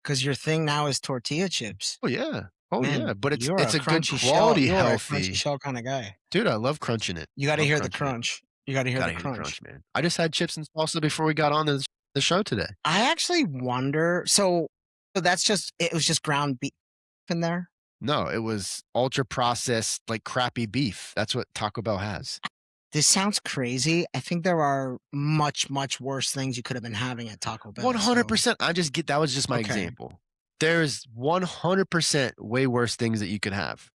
because your thing now is tortilla chips. Oh yeah. Oh yeah, Man, but it's a good quality you are a crunchy healthy. shell kinda guy. Dude, I love crunching it. You gotta Love hear the crunching it. crunch. You gotta hear the Gotta hear the crunch. crunch, man. I just had chips and salsa before we got on the show today. I actually wonder so that's just it was just ground beef in there? No, it was ultra processed, like crappy beef. That's what Taco Bell has. This sounds crazy. I think there are much, much worse things you could have been having at Taco Bell, so 100%. That was just my okay. example. There's 100% way worse things that you could have.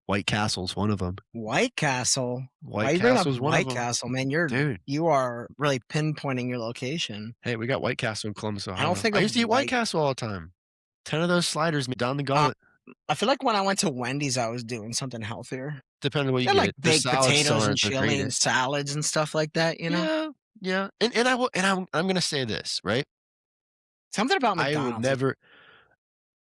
White Castle's one of them. White Castle? Why White you bring up Castle's one of White them. Castle, man? Dude, You are really pinpointing your location. hey, we got White Castle in Columbus, Ohio. don't think I of used to eat White White Castle all the time. 10 of those sliders down the uh, gullet. I feel like when I went to Wendy's, I was doing something healthier. Depending on what They you had, like, get. The baked salads still potatoes and aren't the chili and greatest. salads and stuff like that, you know? Yeah, yeah. I'm gonna say this, right? Something about I would McDonald's is never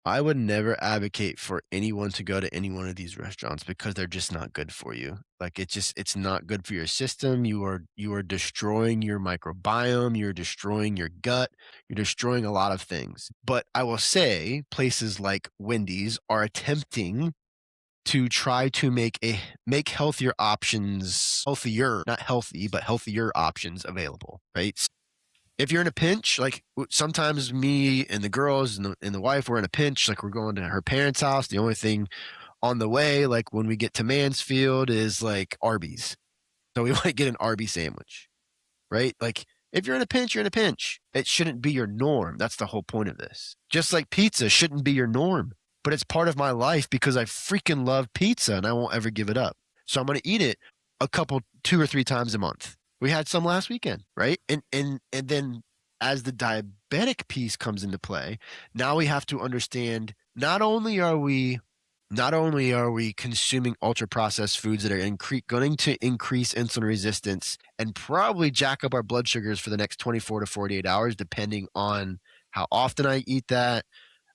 I would never advocate for anyone to go to any one of these restaurants because they're just not good for you. Like it's not good for your system. You are destroying your microbiome, you're destroying your gut, you're destroying a lot of things. But I will say places like Wendy's are attempting to try to make healthier options, healthier, not healthy, but healthier options available, right? If you're in a pinch, like sometimes me and the girls and the wife, we're in a pinch, like we're going to her parents' house. The only thing on the way, like when we get to Mansfield, is like Arby's. So we might get an Arby's sandwich, right? Like if you're in a pinch, you're in a pinch. It shouldn't be your norm. That's the whole point of this. Just like pizza shouldn't be your norm, but it's part of my life because I freaking love pizza and I won't ever give it up. So I'm going to eat it 2 or 3 times a month. We had some last weekend, right? And then as the diabetic piece comes into play, now we have to understand not only are we consuming ultra processed foods that are going to increase insulin resistance and probably jack up our blood sugars for the next 24 to 48 hours, depending on how often I eat that,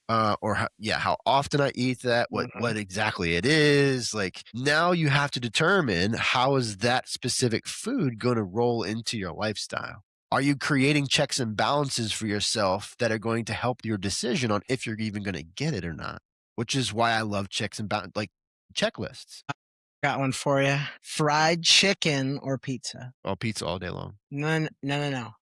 how often I eat that, what exactly it is. Like now you have to determine how is that specific food going to roll into your lifestyle. Are you creating checks and balances for yourself that are going to help your decision on if you're even going to get it or not? Which is why I love checks and balances, like checklists. got one for you. Fried chicken or pizza? Oh, pizza all day long. No.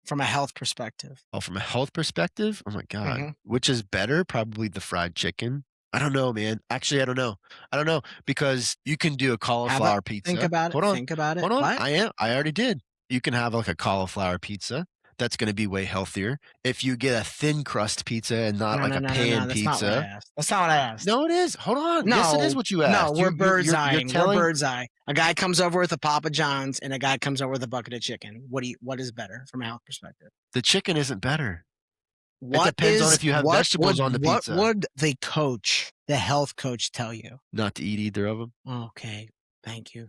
From a health perspective. Oh, from a health perspective, oh my God, Mhm. which is better? Probably the fried chicken. I don't know, man. Actually, I don't know. I don't know because you can do a Have a cauliflower think pizza. about it. Hold on, Think about it. hold on. What? I already did. You can have like a cauliflower pizza. That's going to be way healthier. If you get a thin crust pizza and not like a pan That's not what I pizza. asked. That's not what I asked. No, it is. Hold on. Yes, it is what you asked. No, we're bird's You're eyeing. We're telling. bird's eye. A guy comes over with a Papa John's and a guy comes over with a bucket of chicken. What is better from a health perspective? The chicken isn't better. It What depends on is if you have what vegetables would on the what pizza. would the health coach tell you? Not to eat either of them. Okay, thank you.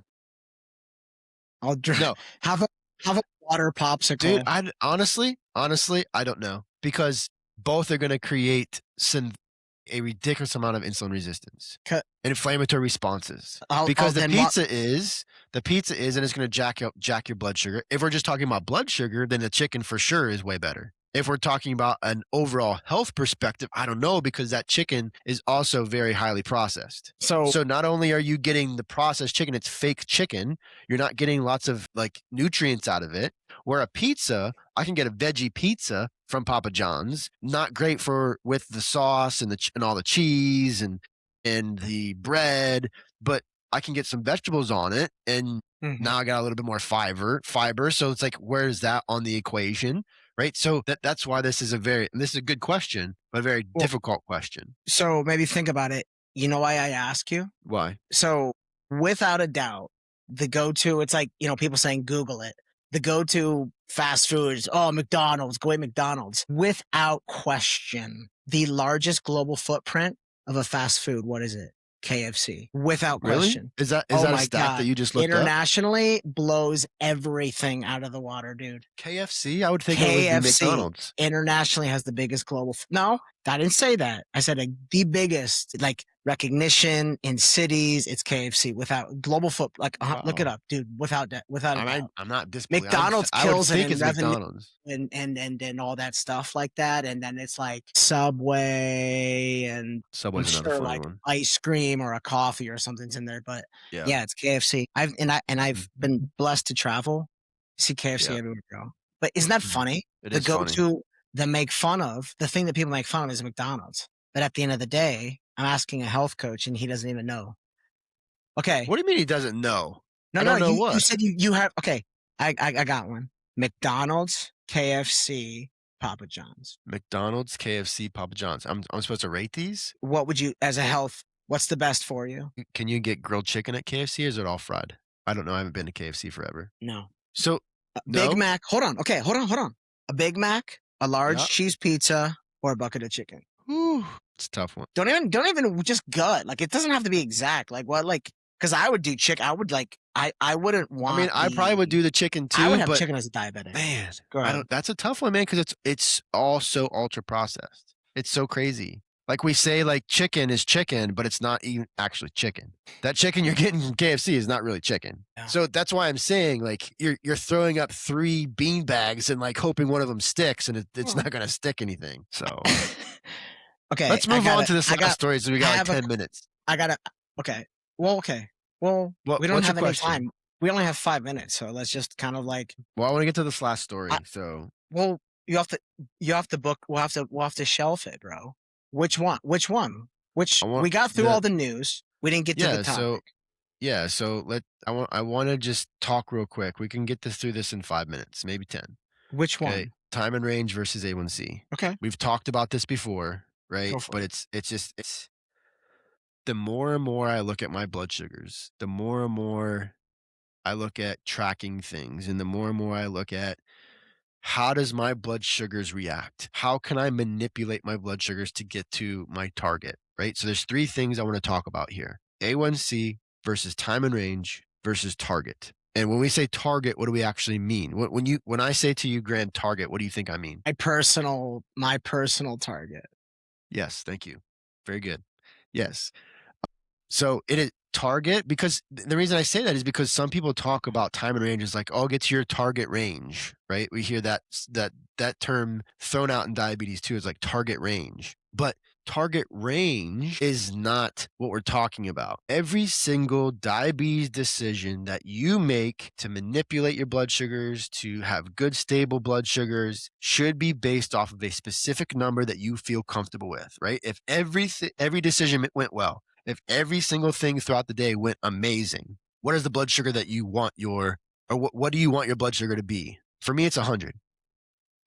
I'll drink. No, Have a water popsicle. dude. I honestly, I don't know because both are going to create a ridiculous amount of insulin resistance, Cut. inflammatory responses. I'll Because the then pizza is, and it's going to jack your blood sugar. If we're just talking about blood sugar, then the chicken for sure is way better. If we're talking about an overall health perspective, I don't know because that chicken is also very highly processed. So So not only are you getting the processed chicken, it's fake chicken. You're not getting lots of like nutrients out of it. Where a pizza, I can get a veggie pizza from Papa John's, not great for with the sauce and and all the cheese and the bread, but I can get some vegetables on it, and Mhm. now I got a little bit more fiber. So it's like, where's that on the equation, right? So that's why this is a good question, but a very Well- difficult question. So maybe think about it. You know why I ask you? Why? So without a doubt, the go-to, it's like, people saying Google it. the go-to fast foods. Oh, McDonald's, go eat McDonald's. Without question, the largest global footprint of a fast food, what is it? KFC. Without Really? question. Is that Oh a my stat that God. you just looked up? Internationally blows everything out of the water, dude. KFC? I would think it would be KFC McDonald's. internationally has the biggest global. No, I didn't say that. I said the biggest, like recognition in cities. It's KFC without global foot. Like look it Wow. up, dude. Without that, without a doubt. I'm not disbelieving. McDonald's I would kills it think in it's revenue McDonald's. and all that stuff like that. And then it's like Subway and I'm Subway's another sure funny like one. ice cream or a coffee or something's in there. But Yeah. yeah, it's KFC. I've Mhm. been blessed to travel, see KFC Yeah. everywhere I go. But isn't that Mhm. funny? It The is funny. go-to, the make fun of, the thing that people make fun of is McDonald's. But at the end of the day, I'm asking a health coach and he doesn't even know. Okay. What do you mean he doesn't know? No, I no, don't know you what. said you have okay. I got one. McDonald's, KFC, Papa John's. McDonald's, KFC, Papa John's. I'm supposed to rate these? What would you as a health, what's the best for you? Can you get grilled chicken at KFC or is it all fried? I don't know. I haven't been to KFC forever. No. So, Big no? Mac. Hold on. Okay, hold on. A Big Mac, a large Yeah. cheese pizza, or a bucket of chicken. Whew. It's a tough one. Don't even just gut. Like it doesn't have to be exact. Like what like because I would do chicken. I would like I wouldn't want I mean, I probably would do the chicken I would too, have but chicken as a diabetic. man, Go I ahead. don't. That's a tough one, man, because it's all so ultra processed. It's so crazy. Like we say, like chicken is chicken, but it's not even actually chicken. That chicken you're getting from KFC is not really chicken. Yeah. So that's why I'm saying, like, you're throwing up 3 bean bags and like hoping one of them sticks, and it's Well. not going to stick anything. So Okay. let's move on to this last story. So we got like 10 minutes. I gotta okay. Well, okay. Well, we don't What's your have any question? time. We only have 5 minutes, so let's just kind of like Well, I want to get to this last story. I- So well, you have to book we'll have to shelf it, bro. Which one? Which one? Which I want we got through the all the news. We didn't get to the yeah. topic. So yeah. So I want to just talk real quick. We can get through this in 5 minutes, maybe 10. Which Okay. one? Time and range versus A1C. Okay. We've talked about this before, right? Go for But it. it's the more and more I look at my blood sugars, the more and more I look at tracking things, and the more and more I look at how does my blood sugars react? How can I manipulate my blood sugars to get to my target, right? So there's 3 things I want to talk about here. A1C versus time and range versus target. And when we say target, what do we actually mean? When I say to you, Grant, target, what do you think I mean? My personal target. Yes, thank you. Very good. Yes. So it is target because the reason I say that is because some people talk about time and range as like, oh, get to your target range, right? We hear that term thrown out in diabetes too, is like target range. But target range is not what we're talking about. Every single diabetes decision that you make to manipulate your blood sugars, to have good stable blood sugars, should be based off of a specific number that you feel comfortable with, right? If every decision went well, if every single thing throughout the day went amazing, what is the blood sugar that you want what do you want your blood sugar to be? For me, it's 100.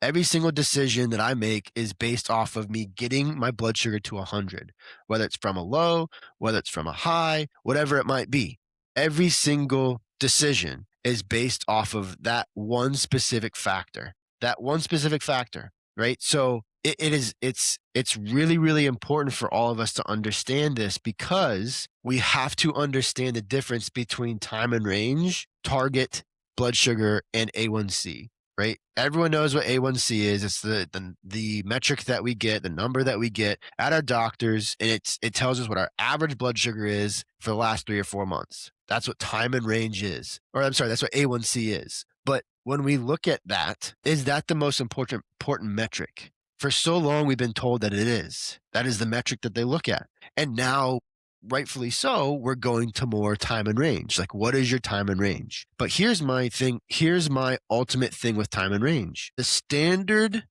Every single decision that I make is based off of me getting my blood sugar to 100, whether it's from a low, whether it's from a high, whatever it might be. Every single decision is based off of that one specific factor. That one specific factor, right? So it's really, really important for all of us to understand this because we have to understand the difference between time and range, target, blood sugar, and A1C. Right? Everyone knows what A1C is. It's the metric that we get, the number that we get at our doctors, and it tells us what our average blood sugar is for the last 3 or 4 months. That's what time and range is. Or I'm sorry, that's what A1C is. But when we look at that, is that the most important metric? For so long, we've been told that it is. That is the metric that they look at. And now, rightfully so, we're going to more time and range. Like, what is your time and range? But here's my thing. Here's my ultimate thing with time and range. The standard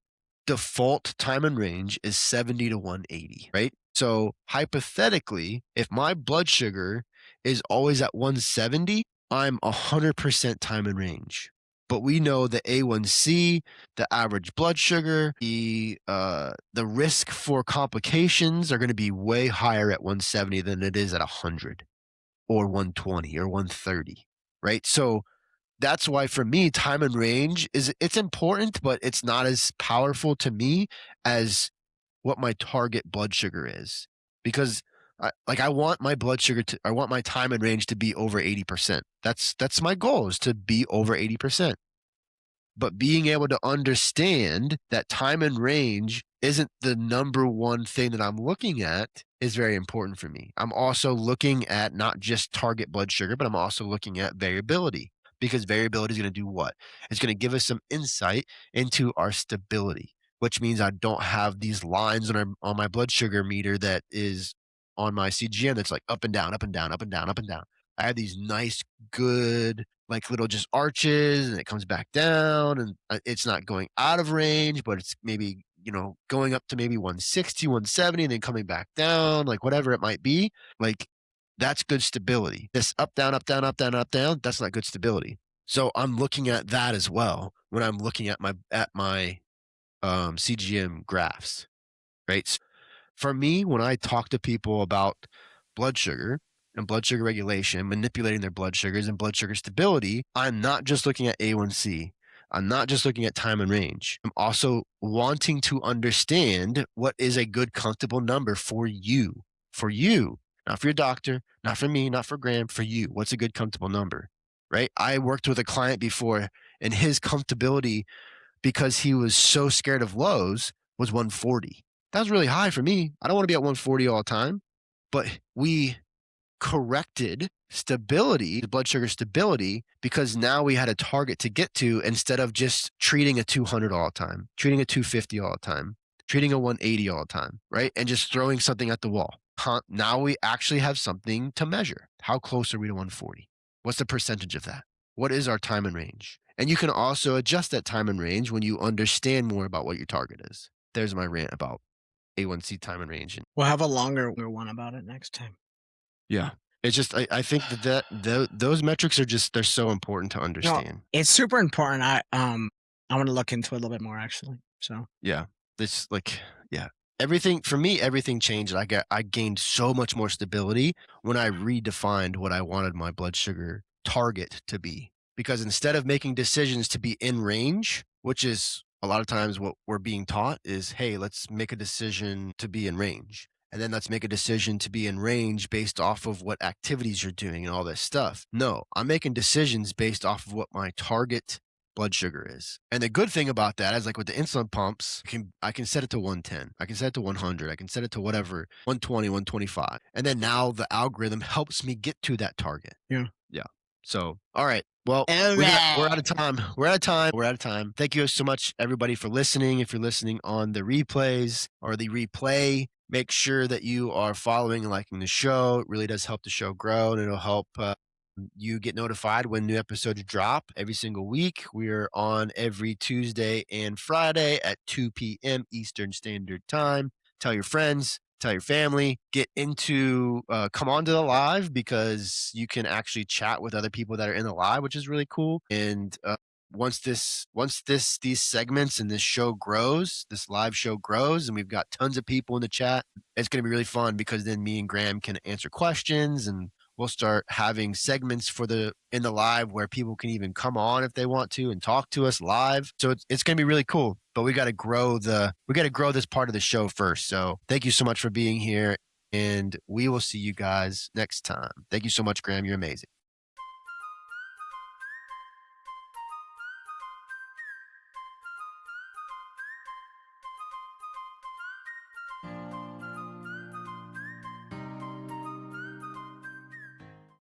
default time and range is 70 to 180, right? So hypothetically, if my blood sugar is always at 170, I'm 100% time and range. But we know the A1C, the average blood sugar, the risk for complications are going to be way higher at 170 than it is at 100 or 120 or 130, right? So that's why for me, time and range it's important, but it's not as powerful to me as what my target blood sugar is. Because I want my blood sugar I want my time and range to be over 80%. That's my goal, is to be over 80%. But being able to understand that time and range isn't the number one thing that I'm looking at is very important for me. I'm also looking at not just target blood sugar, but I'm also looking at variability, because variability is going to do what? It's going to give us some insight into our stability, which means I don't have these lines on my blood sugar meter that is on my CGM that's like up and down, up and down, up and down, up and down. I have these nice, good, like little just arches, and it comes back down, and it's not going out of range, but it's maybe, going up to maybe 160, 170, and then coming back down, like whatever it might be. Like that's good stability. This up, down, up, down, up, down, up, down, that's not good stability. So I'm looking at that as well when I'm looking at my CGM graphs, right? For me, when I talk to people about blood sugar and blood sugar regulation, manipulating their blood sugars and blood sugar stability, I'm not just looking at A1C. I'm not just looking at time and range. I'm also wanting to understand what is a good, comfortable number for you. For you, not for your doctor, not for me, not for Graham, for you. What's a good, comfortable number, right? I worked with a client before, and his comfortability, because he was so scared of lows, was 140. That was really high for me. I don't want to be at 140 all the time. But we corrected stability, blood sugar stability, because now we had a target to get to, instead of just treating a 200 all the time, treating a 250 all the time, treating a 180 all the time, right? And just throwing something at the wall. Now we actually have something to measure. How close are we to 140? What's the percentage of that? What is our time and range? And you can also adjust that time and range when you understand more about what your target is. There's my rant about A1C time and range. We'll have a longer one about it next time. Yeah. It's just I think those metrics are just, they're so important to No, understand. it's super important. I want to look into it a little bit more actually. So Yeah. This like yeah. Everything for me, everything changed. I gained so much more stability when I redefined what I wanted my blood sugar target to be. Because instead of making decisions to be in range, which is a lot of times what we're being taught is, hey, let's make a decision to be in range. And then let's make a decision to be in range based off of what activities you're doing and all this stuff. No, I'm making decisions based off of what my target blood sugar is. And the good thing about that is, like with the insulin pumps, I can set it to 110. I can set it to 100. I can set it to whatever, 120, 125. And then now the algorithm helps me get to that target. yeah. Yeah. So, all right. Well, All we're out right. of time. We're out of time. We're out of time. Thank you so much, everybody, for listening. If you're listening on the replays or the replay, make sure that you are following and liking the show. It really does help the show grow, and it'll help you get notified when new episodes drop every single week. We are on every Tuesday and Friday at 2 p.m. Eastern Standard Time. Tell your friends, tell your family, come on to the live, because you can actually chat with other people that are in the live, which is really cool. And once these segments and this show grows, this live show grows, and we've got tons of people in the chat, it's going to be really fun, because then me and Graham can answer questions, and we'll start having segments in the live where people can even come on if they want to and talk to us live. So it's going to be really cool, but we got to grow this part of the show first. So thank you so much for being here, and we will see you guys next time. Thank you so much, Graham. You're amazing.